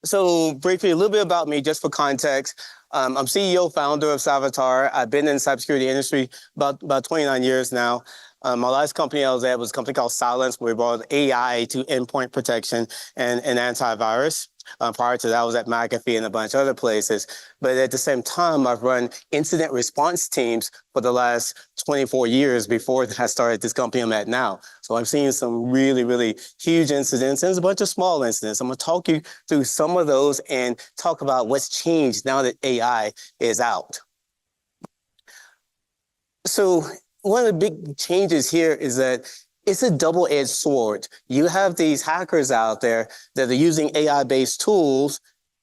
So briefly, a little bit about me, just for context. I'm CEO, founder of Cyvatar. I've been in the cybersecurity industry about 29 years now. My last company I was at was a company called Silence, where we brought AI to endpoint protection and antivirus. Prior to that, I was at McAfee and a bunch of other places. But at the same time, I've run incident response teams for the last 24 years before I started this company I'm at now. So I'm seeing some really, really huge incidents, and there's a bunch of small incidents. I'm going to talk you through some of those and talk about what's changed now that AI is out. So one of the big changes here is that it's a double-edged sword. You have these hackers out there that are using AI-based tools,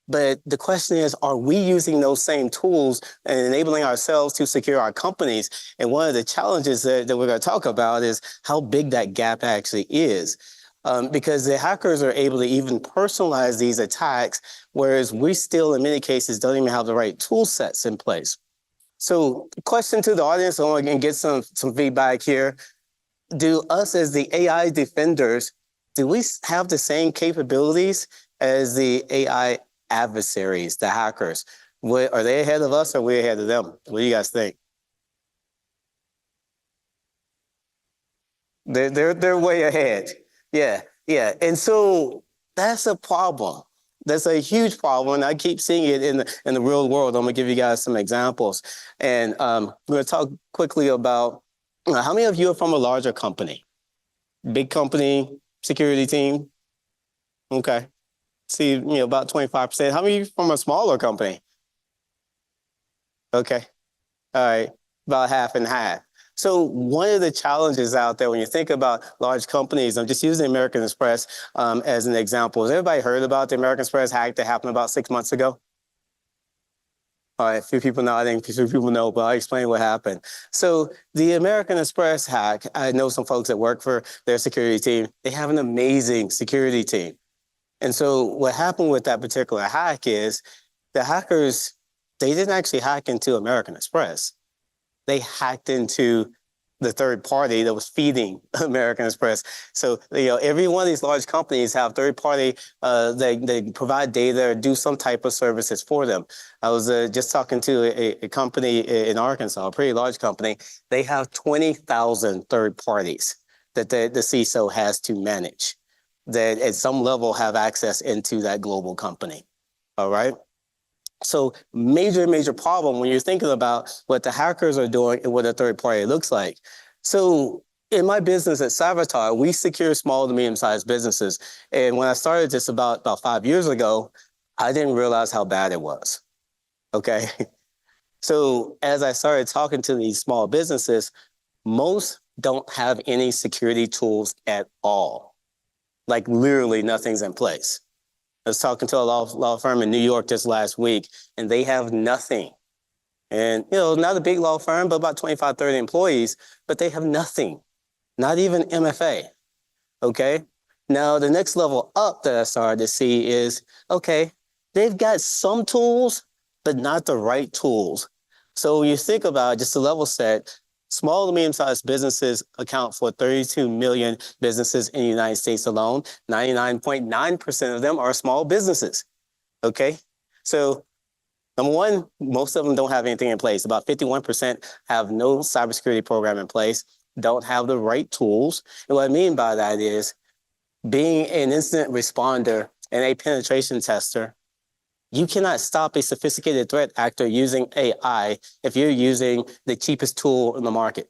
but the question is, are we using those same tools and enabling ourselves to secure our companies? And one of the challenges that we're going to talk about is how big that gap actually is. Because the hackers are able to even personalize these attacks, whereas we still, in many cases, don't even have the right tool sets in place. So question to the audience, I want to get some feedback here. Do us as the AI defenders, do we have the same capabilities as the AI adversaries, the hackers? Are they ahead of us or are we ahead of them? What do you guys think? They're way ahead. Yeah. And so that's a problem. That's a huge problem, and I keep seeing it in the real world. I'm going to give you guys some examples. And we're going to talk quickly about how many of you are from a larger company? Big company, security team? Okay. See, about 25%. How many from a smaller company? Okay. All right. About half and half. So one of the challenges out there when you think about large companies, I'm just using American Express as an example. Has everybody heard about the American Express hack that happened about 6 months ago? All right, a few people know, I think a few people know, but I'll explain what happened. So the American Express hack, I know some folks that work for their security team. They have an amazing security team. And so what happened with that particular hack is the hackers, they didn't actually hack into American Express. They hacked into the third party that was feeding American Express. So, every one of these large companies have third party, they provide data or do some type of services for them. I was just talking to a company in Arkansas, a pretty large company. They have 20,000 third parties that the CISO has to manage that at some level have access into that global company. All right. So major problem when you're thinking about what the hackers are doing and what a third party looks like. So in my business at Cyvatar, we secure small to medium-sized businesses. And when I started this about 5 years ago, I didn't realize how bad it was. Okay. So as I started talking to these small businesses, most don't have any security tools at all. Like literally nothing's in place. I was talking to a law firm in New York just last week, and they have nothing. And, not a big law firm, but about 25, 30 employees, but they have nothing, not even MFA, okay? Now, the next level up that I started to see is, okay, they've got some tools, but not the right tools. So when you think about just a level set, small to medium-sized businesses account for 32 million businesses in the United States alone. 99.9% of them are small businesses, okay? So number one, most of them don't have anything in place. About 51% have no cybersecurity program in place, don't have the right tools. And what I mean by that is being an incident responder and a penetration tester, you cannot stop a sophisticated threat actor using AI if you're using the cheapest tool in the market,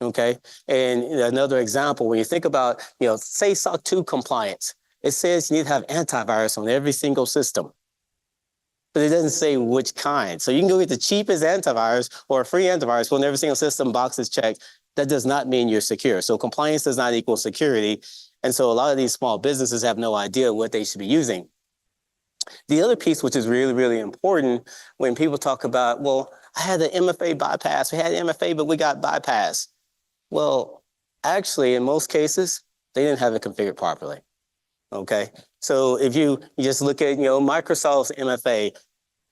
okay? And another example, when you think about, say SOC 2 compliance, it says you need to have antivirus on every single system, but it doesn't say which kind. So you can go get the cheapest antivirus or a free antivirus when every single system box is checked. That does not mean you're secure. So compliance does not equal security. And so a lot of these small businesses have no idea what they should be using. The other piece, which is really, really important when people talk about, well, I had an MFA bypass. We had MFA, but we got bypassed. Well, actually, in most cases, they didn't have it configured properly, okay? So if you just look at, Microsoft's MFA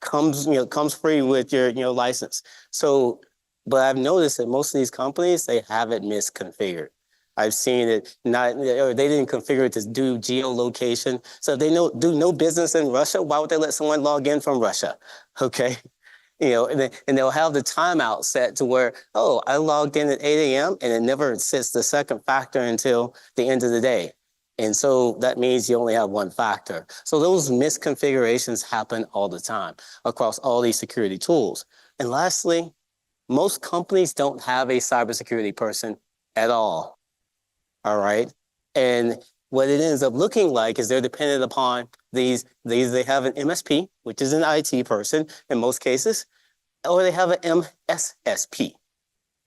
comes free with your, license. So, but I've noticed that most of these companies, they have it misconfigured. I've seen it not, or they didn't configure it to do geolocation. So if they do no business in Russia, why would they let someone log in from Russia? Okay. And they'll have the timeout set to where, oh, I logged in at 8 a.m. and it never sets the second factor until the end of the day. And so that means you only have one factor. So those misconfigurations happen all the time across all these security tools. And lastly, most companies don't have a cybersecurity person at all. All right. And what it ends up looking like is they're dependent upon they have an MSP, which is an IT person in most cases, or they have an MSSP.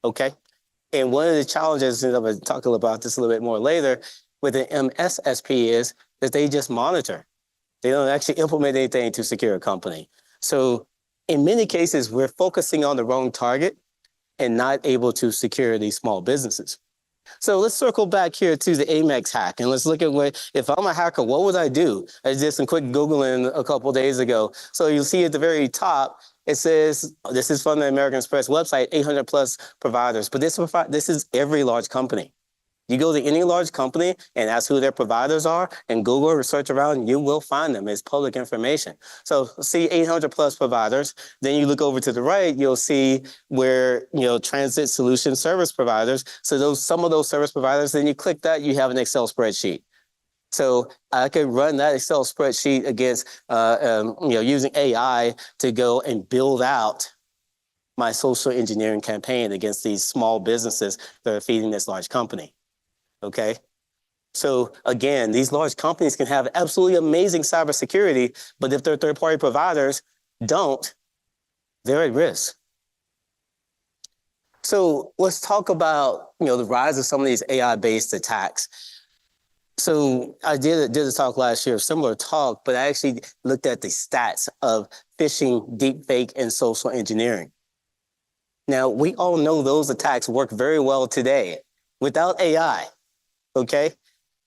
Okay. And one of the challenges, and I'm going to talk about this a little bit more later, with an MSSP is that they just monitor. They don't actually implement anything to secure a company. So in many cases, we're focusing on the wrong target and not able to secure these small businesses. So let's circle back here to the Amex hack, and let's look at if I'm a hacker, what would I do? I did some quick Googling a couple of days ago. So you'll see at the very top, it says, this is from the American Express website, 800 plus providers, but this is every large company. You go to any large company and ask who their providers are and Google or search around, you will find them. It's public information. So see 800 plus providers. Then you look over to the right, you'll see where, transit solution service providers. So some of those service providers, then you click that, you have an Excel spreadsheet. So I could run that Excel spreadsheet against, using AI to go and build out my social engineering campaign against these small businesses that are feeding this large company. Okay. So again, these large companies can have absolutely amazing cybersecurity, but if their third-party providers don't, they're at risk. So let's talk about, the rise of some of these AI-based attacks. So I did a talk last year, a similar talk, but I actually looked at the stats of phishing, deepfake, and social engineering. Now, we all know those attacks work very well today without AI. Okay.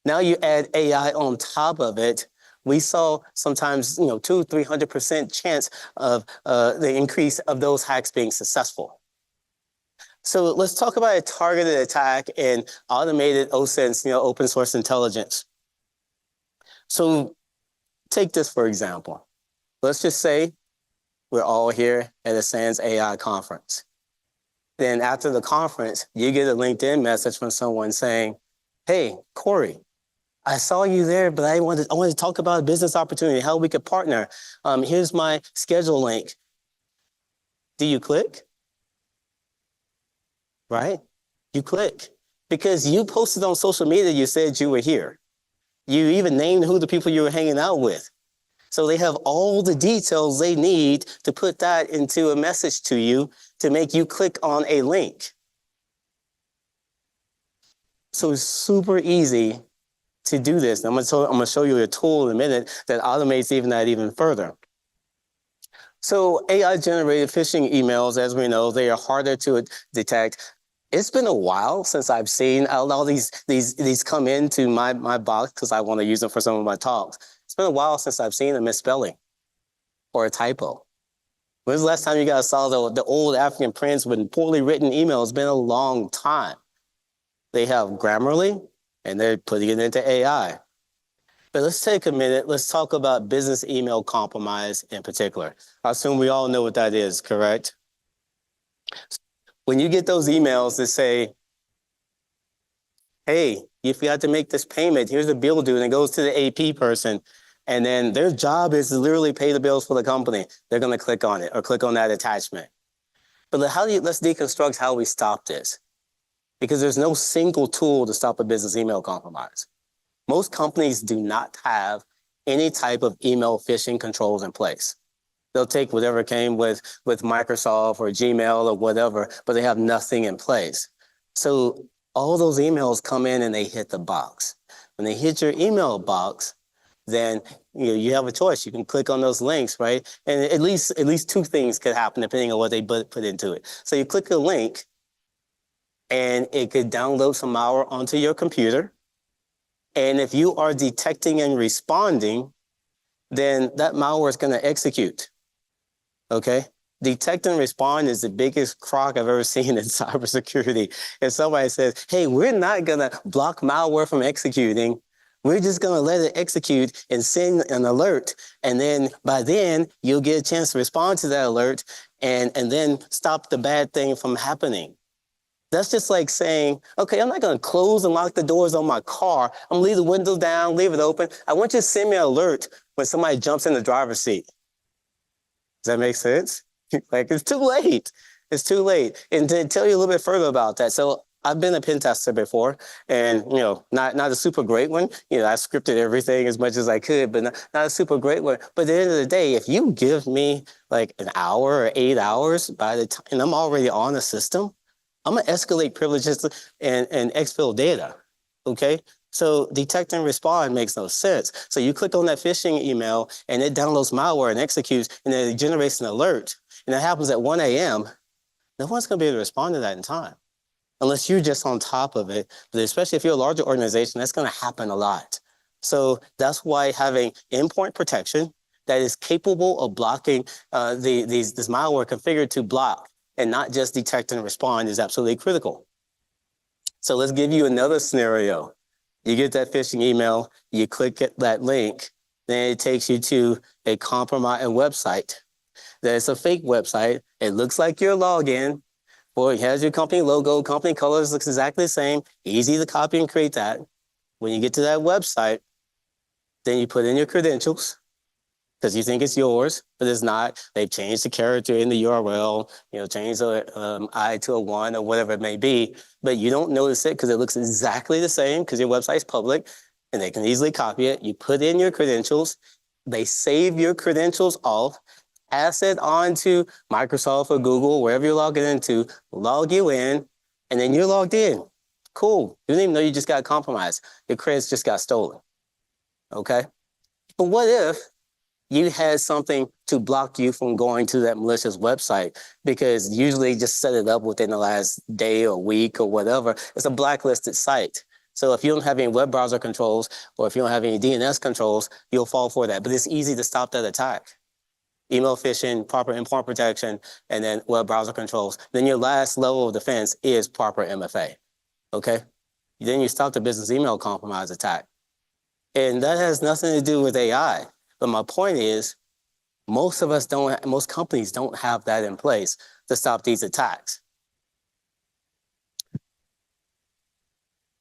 Now you add AI on top of it. We saw sometimes, 200-300% chance of the increase of those hacks being successful. So let's talk about a targeted attack and automated OSINT, open source intelligence. So take this, for example. Let's just say we're all here at a SANS AI conference. Then after the conference, you get a LinkedIn message from someone saying, hey, Corey, I saw you there, but I wanted to talk about a business opportunity, how we could partner. Here's my schedule link. Do you click? Right? You click because you posted on social media, you said you were here. You even named who the people you were hanging out with. So they have all the details they need to put that into a message to you to make you click on a link. So it's super easy to do this. I'm going to show you a tool in a minute that automates that even further. So AI-generated phishing emails, as we know, they are harder to detect. It's been a while since I've seen all these come into my box because I want to use them for some of my talks. It's been a while since I've seen a misspelling or a typo. When was the last time you guys saw the old African prints with poorly written emails? It's been a long time. They have Grammarly, and they're putting it into AI. But let's take a minute. Let's talk about business email compromise in particular. I assume we all know what that is, correct? When you get those emails that say, hey, you forgot to make this payment, here's the bill due, and it goes to the AP person, and then their job is to literally pay the bills for the company. They're going to click on it or click on that attachment. But let's deconstruct how we stop this. Because there's no single tool to stop a business email compromise. Most companies do not have any type of email phishing controls in place. They'll take whatever came with Microsoft or Gmail or whatever, but they have nothing in place. So all those emails come in and they hit the box. When they hit your email box, then you have a choice. You can click on those links, right? And at least two things could happen depending on what they put into it. So you click a link, and it could download some malware onto your computer. And if you are detecting and responding, then that malware is going to execute. Okay? detect and respond is the biggest crock I've ever seen in cybersecurity. If somebody says, hey, we're not going to block malware from executing, we're just going to let it execute and send an alert. And then by then, you'll get a chance to respond to that alert and then stop the bad thing from happening. That's just like saying, okay, I'm not going to close and lock the doors on my car. I'm going to leave the windows down, leave it open. I want you to send me an alert when somebody jumps in the driver's seat. Does that make sense? Like, it's too late. It's too late. And to tell you a little bit further about that, so I've been a pen tester before, and not a super great one. I scripted everything as much as I could, but not a super great one. But at the end of the day, if you give me like an hour or 8 hours by the time, and I'm already on the system, I'm gonna escalate privileges and exfil data. Okay. So detect and respond makes no sense. So you click on that phishing email and it downloads malware and executes, and then it generates an alert. And that happens at 1 a.m. No one's going to be able to respond to that in time unless you're just on top of it. But especially if you're a larger organization, that's going to happen a lot. So that's why having endpoint protection that is capable of blocking this malware configured to block and not just detect and respond is absolutely critical. So let's give you another scenario. You get that phishing email, you click that link, then it takes you to a compromised website. That's a fake website. It looks like your login, or it has your company logo, company colors, looks exactly the same, easy to copy and create that. When you get to that website, then you put in your credentials, because you think it's yours, but it's not. They've changed the character in the URL, changed the I to a 1 or whatever it may be, but you don't notice it because it looks exactly the same because your website's public and they can easily copy it. You put in your credentials, they save your credentials off, pass it on to Microsoft or Google, wherever you're logging into, log you in, and then you're logged in. Cool. You didn't even know you just got compromised. Your credits just got stolen. Okay? But what if you had something to block you from going to that malicious website? Because usually just set it up within the last day or week or whatever. It's a blacklisted site. So if you don't have any web browser controls or if you don't have any DNS controls, you'll fall for that. But it's easy to stop that attack. Email phishing, proper endpoint protection, and then web browser controls. Then your last level of defense is proper MFA. Okay? Then you stop the business email compromise attack. And that has nothing to do with AI. But my point is, most companies don't have that in place to stop these attacks.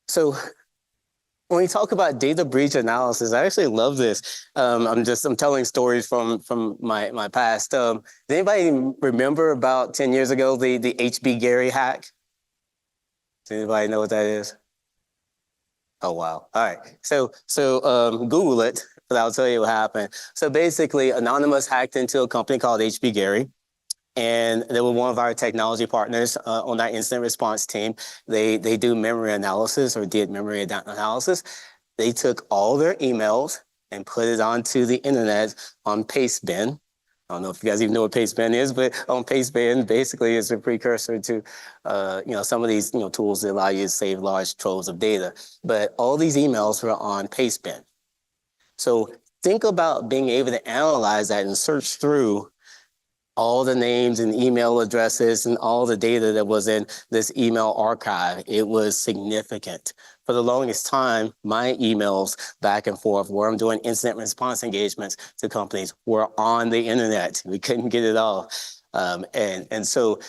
So when we talk about data breach analysis, I actually love this. I'm telling stories from my past. Does anybody remember about 10 years ago, the HB Gary hack? Does anybody know what that is? Oh, wow. All right. So Google it, but I'll tell you what happened. So basically, Anonymous hacked into a company called HB Gary. And they were one of our technology partners on our incident response team. They do memory analysis or did memory analysis. They took all their emails and put it onto the internet on Pastebin. I don't know if you guys even know what Pastebin is, but on Pastebin basically is a precursor to some of these tools that allow you to save large troves of data. But all these emails were on Pastebin. So think about being able to analyze that and search through all the names and email addresses and all the data that was in this email archive. It was significant. For the longest time, my emails back and forth where I'm doing incident response engagements to companies were on the internet. We couldn't get it all. And so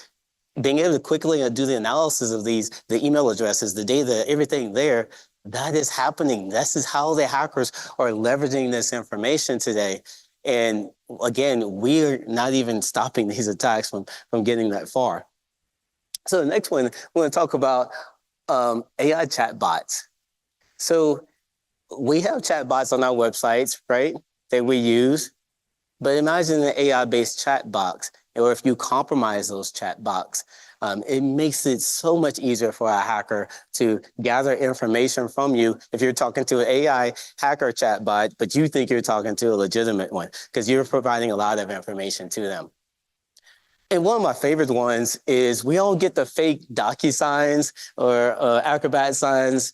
being able to quickly do the analysis of the email addresses, the data, everything there, that is happening. This is how the hackers are leveraging this information today. And again, we're not even stopping these attacks from getting that far. So the next one, we're going to talk about AI chatbots. So we have chatbots on our websites, right, that we use. But imagine an AI-based chat box, or if you compromise those chat box, it makes it so much easier for a hacker to gather information from you if you're talking to an AI hacker chatbot, but you think you're talking to a legitimate one because you're providing a lot of information to them. And one of my favorite ones is we all get the fake DocuSigns or Acrobat signs.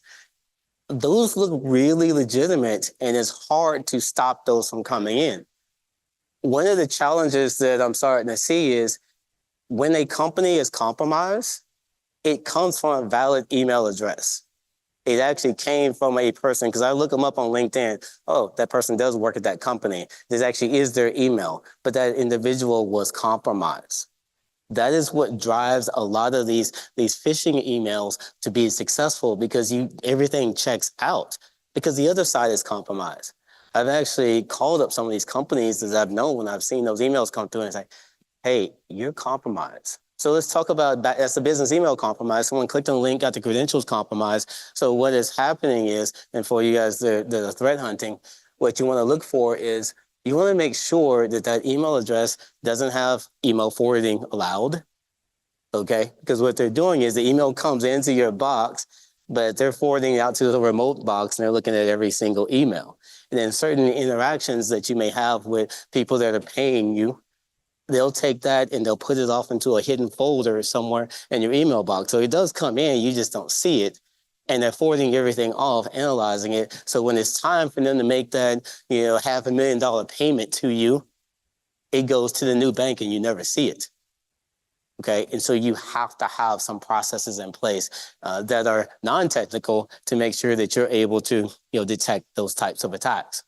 Those look really legitimate, and it's hard to stop those from coming in. One of the challenges that I'm starting to see is when a company is compromised, it comes from a valid email address. It actually came from a person, because I look them up on LinkedIn. Oh, that person does work at that company. This actually is their email, but that individual was compromised. That is what drives a lot of these phishing emails to be successful, because everything checks out because the other side is compromised. I've actually called up some of these companies that I've known when I've seen those emails come through and say, hey, you're compromised. So let's talk about that. That's a business email compromise. Someone clicked on the link, got the credentials compromised. So what is happening is, and for you guys that are threat hunting, what you want to look for is you want to make sure that that email address doesn't have email forwarding allowed, okay? Because what they're doing is the email comes into your box, but they're forwarding it out to the remote box, and they're looking at every single email. And then certain interactions that you may have with people that are paying you, they'll take that and they'll put it off into a hidden folder somewhere in your email box. So it does come in, you just don't see it. And they're forwarding everything off, analyzing it. So when it's time for them to make that, $500,000 payment to you, it goes to the new bank and you never see it. Okay, and so you have to have some processes in place that are non-technical to make sure that you're able to, detect those types of attacks.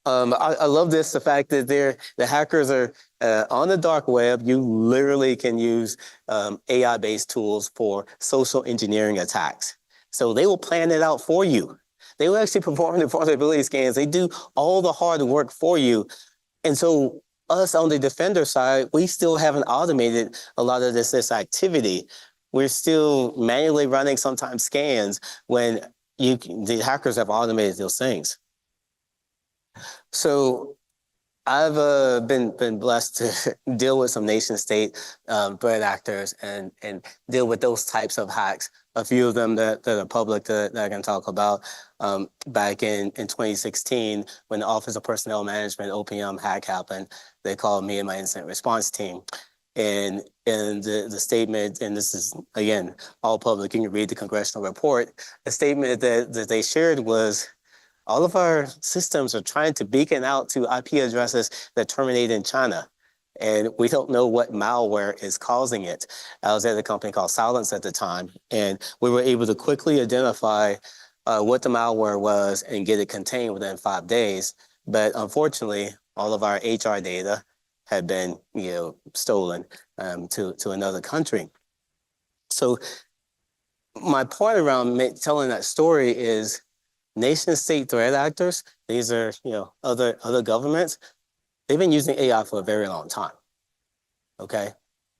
I love this, the fact that the hackers are on the dark web. You literally can use AI-based tools for social engineering attacks. So they will plan it out for you. They will actually perform the vulnerability scans. They do all the hard work for you. And so us on the defender side, we still haven't automated a lot of this activity. We're still manually running sometimes scans when the hackers have automated those things. So I've been blessed to deal with some nation state threat actors and deal with those types of hacks. A few of them that are public that I can talk about. Back in 2016, when the Office of Personnel Management OPM hack happened, they called me and my incident response team. And the statement, and this is, again, all public, you can read the congressional report, the statement that they shared was, all of our systems are trying to beacon out to IP addresses that terminate in China, and we don't know what malware is causing it. I was at a company called Silence at the time, and we were able to quickly identify what the malware was and get it contained within 5 days. But unfortunately, all of our HR data had been, stolen to another country. So my point around telling that story is, nation state threat actors, these are, other governments, they've been using AI for a very long time, okay?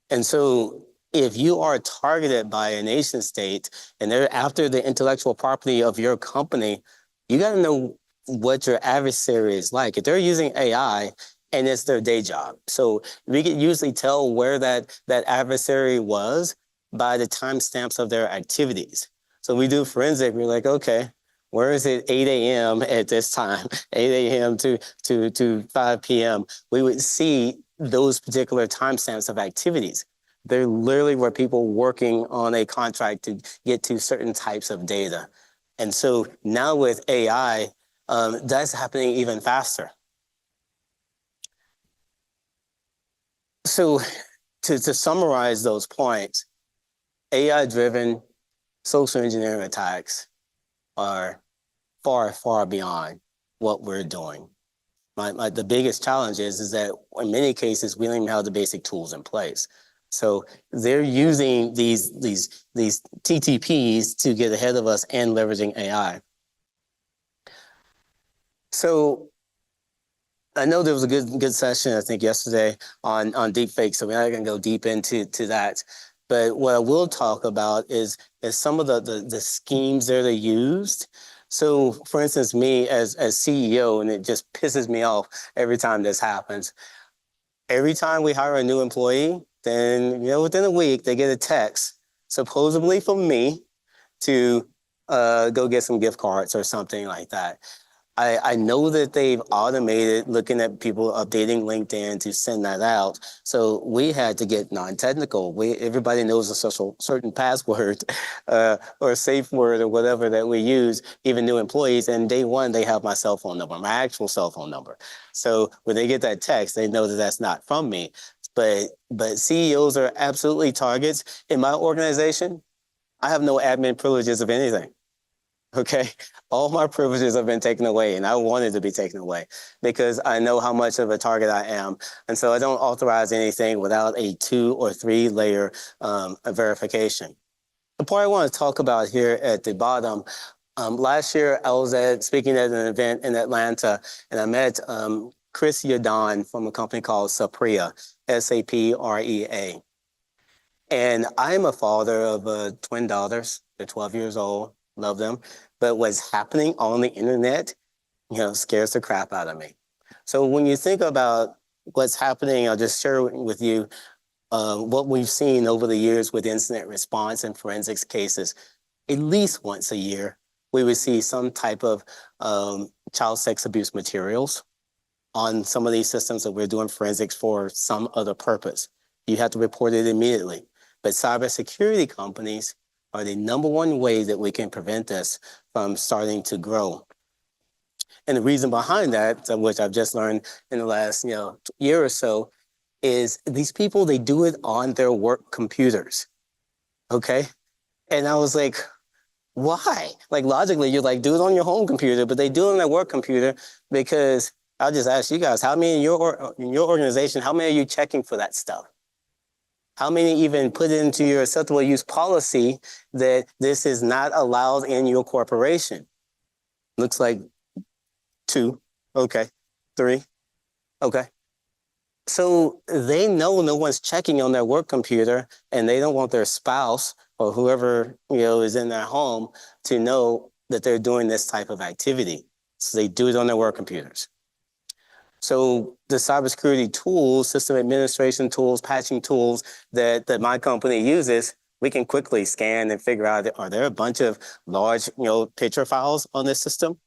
And so if you are targeted by a nation state and they're after the intellectual property of your company, you gotta know what your adversary is like. If they're using AI and it's their day job. So we can usually tell where that adversary was by the timestamps of their activities. So we do forensic, we're like, okay, where is it 8 a.m. at this time, 8 a.m. to 5 p.m.? We would see those particular timestamps of activities. There literally were people working on a contract to get to certain types of data. And so now with AI, that's happening even faster. So to summarize those points, AI-driven social engineering attacks are far, far beyond what we're doing. The biggest challenge is that in many cases, we don't even have the basic tools in place. So they're using these TTPs to get ahead of us and leveraging AI. So I know there was a good session, I think, yesterday on deepfakes, so we're not going to go deep into that. But what I will talk about is some of the schemes that are used. So, for instance, me as CEO, and it just pisses me off every time this happens. Every time we hire a new employee, then within a week they get a text, supposedly from me, to go get some gift cards or something like that. I know that they've automated looking at people updating LinkedIn to send that out. So we had to get non-technical. Everybody knows a certain password or safe word or whatever that we use, even new employees. And day one, they have my cell phone number, my actual cell phone number. So when they get that text, they know that that's not from me. but CEOs are absolutely targets. In my organization, I have no admin privileges of anything. Okay, all my privileges have been taken away, and I wanted to be taken away because I know how much of a target I am, and so I don't authorize anything without a 2 or 3 layer verification. The part I want to talk about here at the bottom. Last year, I was speaking at an event in Atlanta, and I met Chris Yadon from a company called Saprea, Saprea. And I'm a father of twin daughters. They're 12 years old, love them. But what's happening on the internet, scares the crap out of me. So when you think about what's happening, I'll just share with you what we've seen over the years with incident response and forensics cases. At least once a year, we would see some type of child sex abuse materials on some of these systems that we're doing forensics for some other purpose. You have to report it immediately. But cybersecurity companies are the number one way that we can prevent this from starting to grow. And the reason behind that, which I've just learned in the last year or so, is these people, they do it on their work computers, okay? And I was like, why? Like logically, you're like, do it on your home computer, but they do it on their work computer because I'll just ask you guys, how many in your organization, how many are you checking for that stuff? How many even put into your acceptable use policy that this is not allowed in your corporation? Looks like 2, okay, 3, okay. So they know no one's checking on their work computer, and they don't want their spouse or whoever is in their home to know that they're doing this type of activity. So they do it on their work computers. So the cybersecurity tools, system administration tools, patching tools that my company uses, we can quickly scan and figure out, are there a bunch of large picture files on this system?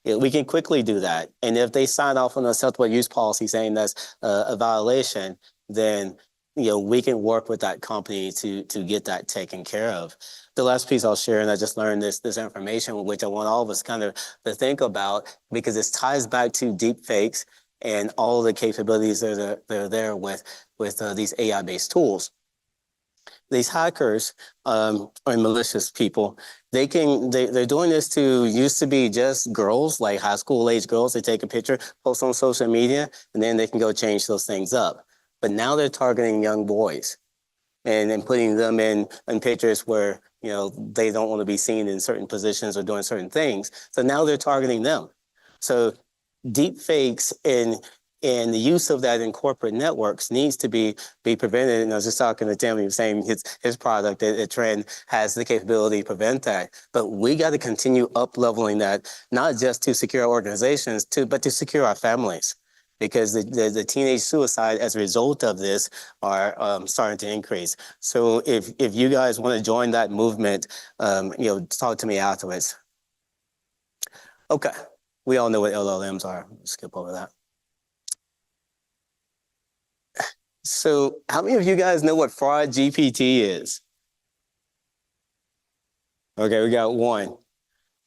We can quickly do that. And if they sign off on a acceptable use policy saying that's a violation, then we can work with that company to get that taken care of. The last piece I'll share, and I just learned this information, which I want all of us kind of to think about, because it ties back to deep fakes and all the capabilities that are there with these AI-based tools. These hackers or malicious people, they're doing this to used to be just girls, like high school age girls. They take a picture, post on social media, and then they can go change those things up. But now they're targeting young boys and putting them in pictures where they don't want to be seen in certain positions or doing certain things. So now they're targeting them. So deep fakes and the use of that in corporate networks needs to be prevented. And I was just talking to Tim, he was saying his product, Trend, has the capability to prevent that. But we got to continue up-leveling that, not just to secure our organizations, but to secure our families. Because the teenage suicide as a result of this are starting to increase. So if you guys want to join that movement, talk to me afterwards. Okay. We all know what LLMs are. Skip over that. So how many of you guys know what Fraud GPT is? Okay, we got 1.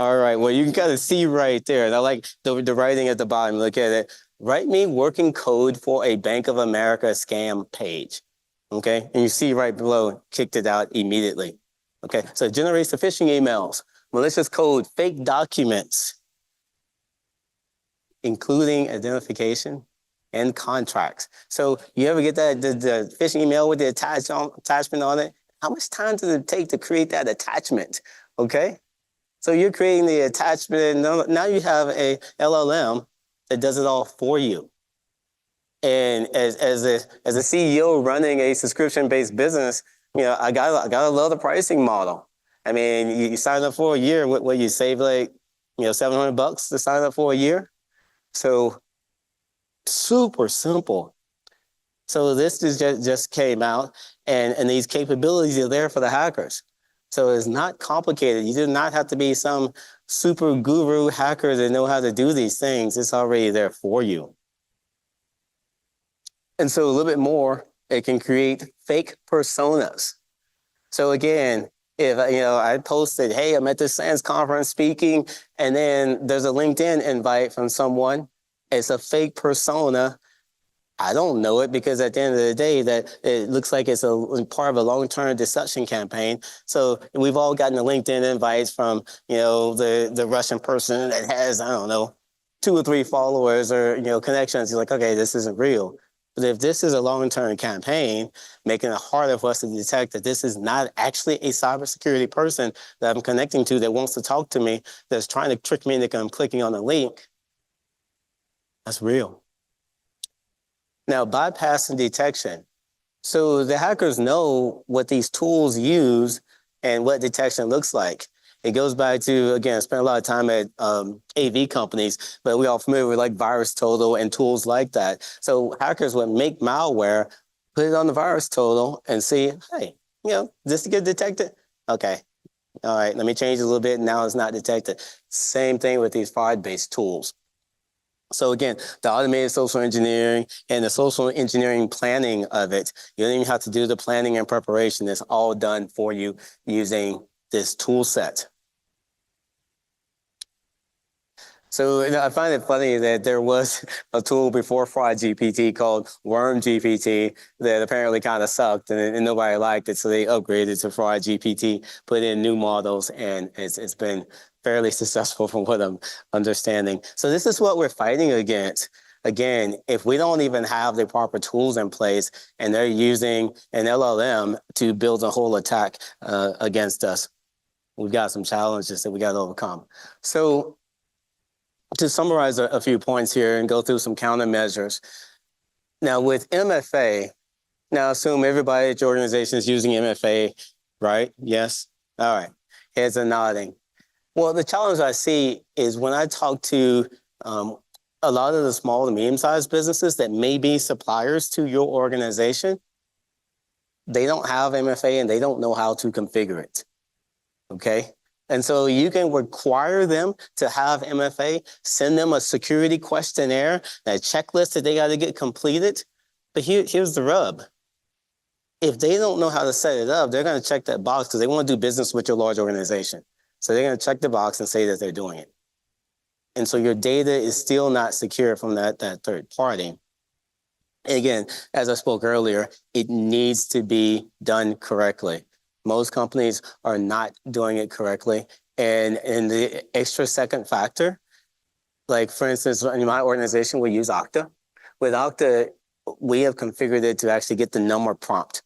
All right, well, you can kind of see right there. And I like the writing at the bottom. Look at it. Write me working code for a Bank of America scam page. Okay, and you see right below, kicked it out immediately. Okay, so it generates the phishing emails, malicious code, fake documents, including identification and contracts. So you ever get that the phishing email with the attachment on it? How much time does it take to create that attachment? Okay, so you're creating the attachment, and now you have a LLM that does it all for you. And as a CEO running a subscription-based business, I gotta love the pricing model. I mean, you sign up for a year, what you save like $700 to sign up for a year. So super simple. So this just came out, and these capabilities are there for the hackers. So it's not complicated. You do not have to be some super guru hacker to know how to do these things. It's already there for you. And so a little bit more, it can create fake personas. So again, if I posted, hey, I'm at this SANS conference speaking, and then there's a LinkedIn invite from someone, it's a fake persona I don't know it because at the end of the day, that it looks like it's a part of a long-term deception campaign. So we've all gotten the LinkedIn invites from, the Russian person that has, I don't know, 2 or 3 followers or, connections. You're like, okay, this isn't real. But if this is a long-term campaign, making it harder for us to detect that this is not actually a cybersecurity person that I'm connecting to that wants to talk to me, that's trying to trick me into clicking on a link, that's real. Now, bypassing detection. So the hackers know what these tools use and what detection looks like. It goes back to, again, I spent a lot of time at AV companies, but we're all familiar with like VirusTotal and tools like that. So hackers would make malware, put it on the VirusTotal and see, hey, this to get detected? Okay, all right, let me change it a little bit. Now it's not detected. Same thing with these fraud-based tools. So again, the automated social engineering and the social engineering planning of it, you don't even have to do the planning and preparation. It's all done for you using this tool set. So I find it funny that there was a tool before Fraud GPT called Worm GPT that apparently kind of sucked and nobody liked it. So they upgraded to Fraud GPT, put in new models, and it's been fairly successful from what I'm understanding. So this is what we're fighting against. Again, if we don't even have the proper tools in place and they're using an LLM to build a whole attack against us, we've got some challenges that we got to overcome. So to summarize a few points here and go through some countermeasures. Now with MFA, now assume everybody at your organization is using MFA, right? Yes? All right. Heads are nodding. Well, the challenge I see is when I talk to a lot of the small to medium-sized businesses that may be suppliers to your organization, they don't have MFA and they don't know how to configure it, okay? And so you can require them to have MFA, send them a security questionnaire, a checklist that they got to get completed. But here's the rub. If they don't know how to set it up, they're going to check that box because they want to do business with your large organization. So they're going to check the box and say that they're doing it. And so your data is still not secure from that third party. And again, as I spoke earlier, it needs to be done correctly. Most companies are not doing it correctly. And in the extra second factor, like for instance, in my organization, we use Okta. With Okta, we have configured it to actually get the number prompt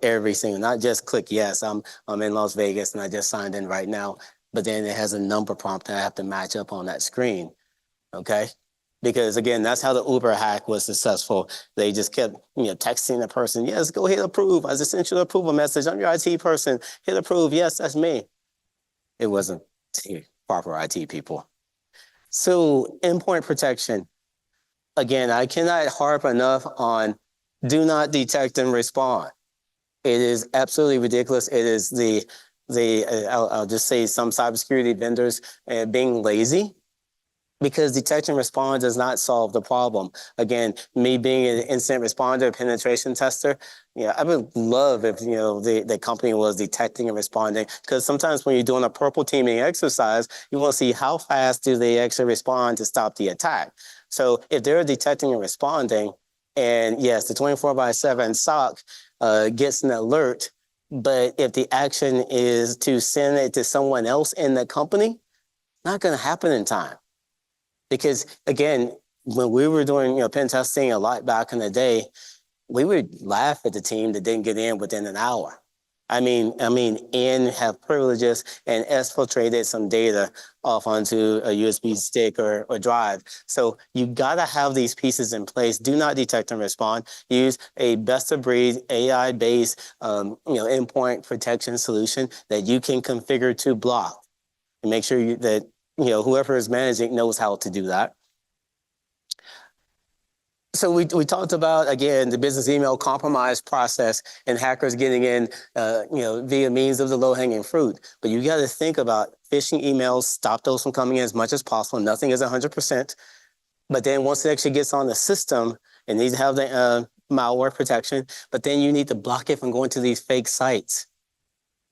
every single, not just click yes, I'm in Las Vegas and I just signed in right now, but then it has a number prompt that I have to match up on that screen, okay? Because again, that's how the Uber hack was successful. They just kept, texting the person, yes, go hit approve. I just sent you the approval message. I'm your IT person. Hit approve. Yes, that's me. It wasn't proper IT people. So endpoint protection. Again, I cannot harp enough on do not detect and respond. It is absolutely ridiculous. It is I'll just say some cybersecurity vendors being lazy, because detect and respond does not solve the problem. Again, me being an incident responder, penetration tester, I would love if the company was detecting and responding, because sometimes when you're doing a purple teaming exercise, you want to see how fast do they actually respond to stop the attack. So if they're detecting and responding, and yes, the 24/7 SOC gets an alert, but if the action is to send it to someone else in the company, not going to happen in time. Because again, when we were doing pen testing a lot back in the day, we would laugh at the team that didn't get in within an hour. I mean, in have privileges and exfiltrated some data off onto a USB stick or drive. So you gotta have these pieces in place. Do not detect and respond. Use a best-of-breed AI-based endpoint protection solution that you can configure to block, and make sure that whoever is managing knows how to do that. So we talked about, again, the business email compromise process and hackers getting in, via means of the low-hanging fruit. But you got to think about phishing emails, stop those from coming in as much as possible. Nothing is 100%. But then once it actually gets on the system, it needs to have the malware protection. But then you need to block it from going to these fake sites.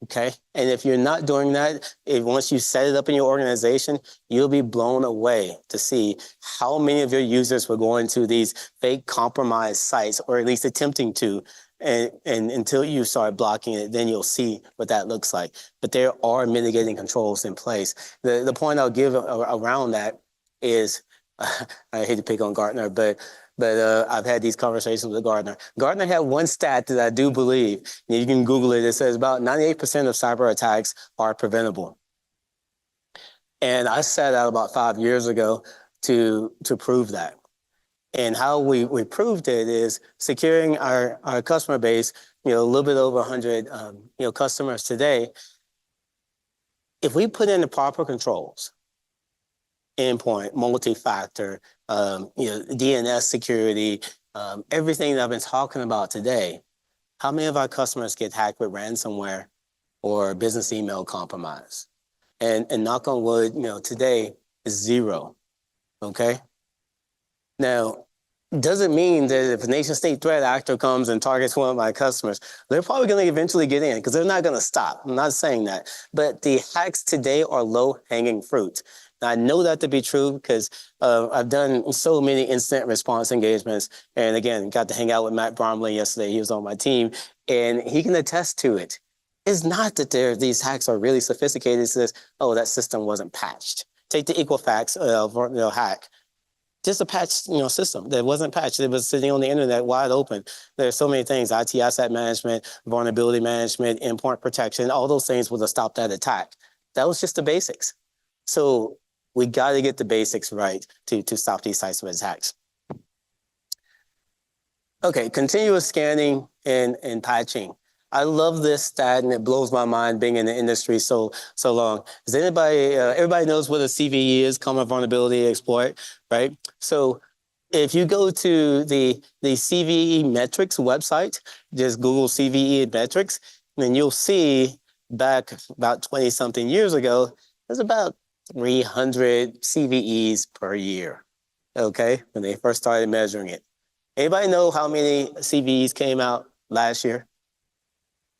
Okay. And if you're not doing that, if once you set it up in your organization, you'll be blown away to see how many of your users will go into these fake compromised sites, or at least attempting to. And until you start blocking it, then you'll see what that looks like. But there are mitigating controls in place. The point I'll give around that is, I hate to pick on Gartner, but I've had these conversations with Gartner. Gartner had one stat that I do believe, and you can Google it. It says about 98% of cyber attacks are preventable. And I set out about 5 years ago to prove that. And how we proved it is securing our customer base, a little bit over 100 customers today. If we put in the proper controls, endpoint, multi-factor, DNS security, everything that I've been talking about today, how many of our customers get hacked with ransomware or business email compromise? And knock on wood, today is zero, okay? Now, doesn't mean that if a nation state threat actor comes and targets one of my customers, they're probably going to eventually get in because they're not going to stop. I'm not saying that. But the hacks today are low-hanging fruit. Now, I know that to be true because I've done so many incident response engagements. And again, got to hang out with Matt Bromley yesterday. He was on my team, and he can attest to it. It's not that these hacks are really sophisticated. It says, oh, that system wasn't patched. Take the Equifax hack. Just a patched, system that wasn't patched. It was sitting on the internet wide open. There's so many things: IT asset management, vulnerability management, endpoint protection. All those things would have stopped that attack. That was just the basics. So we got to get the basics right to stop these types of attacks. Okay, continuous scanning and patching. I love this stat, and it blows my mind being in the industry so long. Does anybody, everybody knows what a CVE is, common vulnerability exploit, right? So if you go to the CVE metrics website, just Google CVE metrics, then you'll see back about 20 something years ago, there's about 300 CVEs per year, okay, when they first started measuring it. Anybody know how many CVEs came out last year?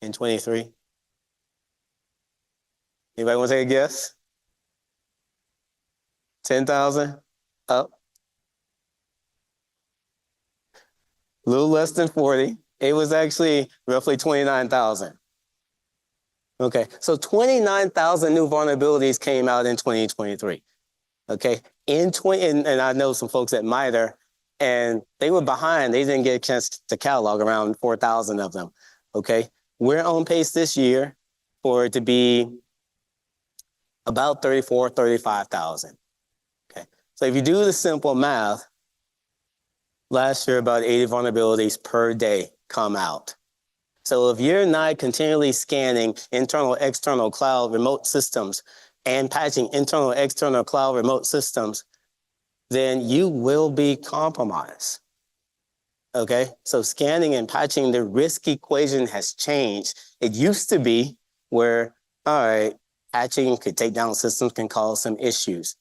In 23? Anybody want to take a guess? 10,000? Up? A little less than 40. It was actually roughly 29,000. Okay, so 29,000 new vulnerabilities came out in 2023. Okay, and I know some folks at MITRE, and they were behind. They didn't get a chance to catalog around 4,000 of them. Okay. We're on pace this year for it to be about 34, 35,000. Okay. So if you do the simple math, last year about 80 vulnerabilities per day come out. So if you're not continually scanning internal, external cloud remote systems and patching internal, external cloud remote systems, then you will be compromised. Okay, so scanning and patching, the risk equation has changed. It used to be where, all right, patching could take down systems, can cause some issues.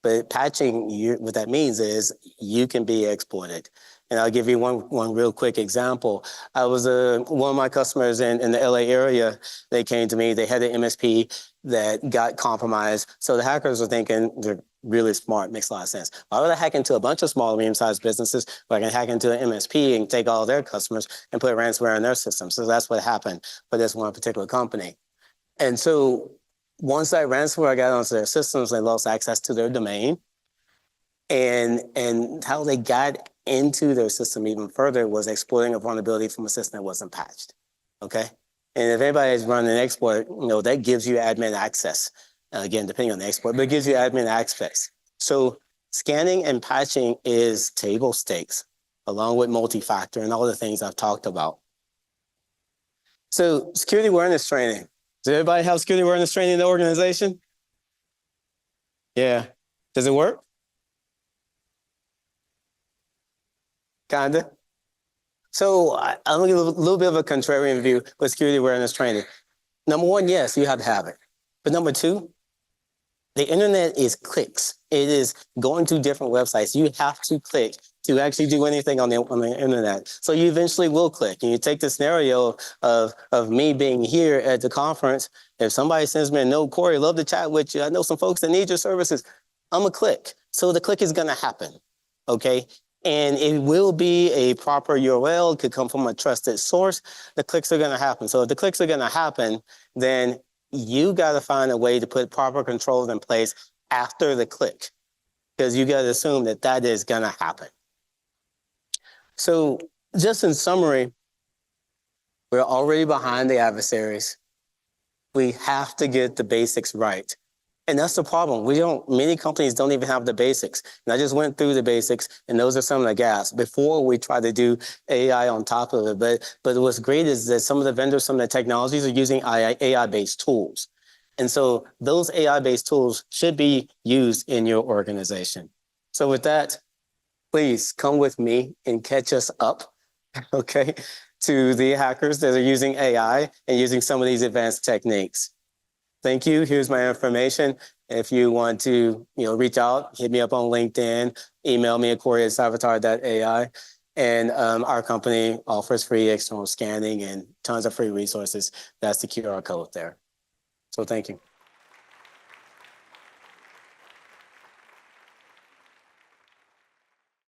But patching, what that means is you can be exploited. And I'll give you one real quick example. I was one of my customers in the LA area. They came to me. They had an MSP that got compromised. So the hackers were thinking, they're really smart, makes a lot of sense. Why would I hack into a bunch of small, medium-sized businesses where I can hack into an MSP and take all their customers and put ransomware in their system? So that's what happened for this one particular company. And so once that ransomware got onto their systems, they lost access to their domain. And how they got into their system even further was exploiting a vulnerability from a system that wasn't patched, okay? And if anybody is running an exploit, that gives you admin access. Again, depending on the exploit, but it gives you admin access. So scanning and patching is table stakes, along with multi-factor and all the things I've talked about. So security awareness training. Does everybody have security awareness training in the organization? Yeah. Does it work? Kinda. So I'm going to give a little bit of a contrarian view with security awareness training. Number one, yes, you have to have it. But number two, The internet is clicks. It is going to different websites. You have to click to actually do anything on the internet. So you eventually will click. And you take the scenario of me being here at the conference. If somebody sends me a note, Corey, love to chat with you. I know some folks that need your services. I'm a click. So the click is going to happen. Okay. And it will be a proper URL. It could come from a trusted source. The clicks are going to happen. So if the clicks are going to happen, then you got to find a way to put proper controls in place after the click, because you got to assume that that is going to happen. So just in summary, we're already behind the adversaries. We have to get the basics right. And that's the problem. Many companies don't even have the basics. And I just went through the basics, and those are some of the gaps before we try to do AI on top of it. But what's great is that some of the vendors, some of the technologies are using AI-based tools. And so those AI-based tools should be used in your organization. So with that, please come with me and catch us up, okay, to the hackers that are using AI and using some of these advanced techniques. Thank you. Here's my information. If you want to, reach out, hit me up on LinkedIn, email me at Corey@cyvatar.ai. And our company offers free external scanning and tons of free resources. That's the QR code there. So thank you.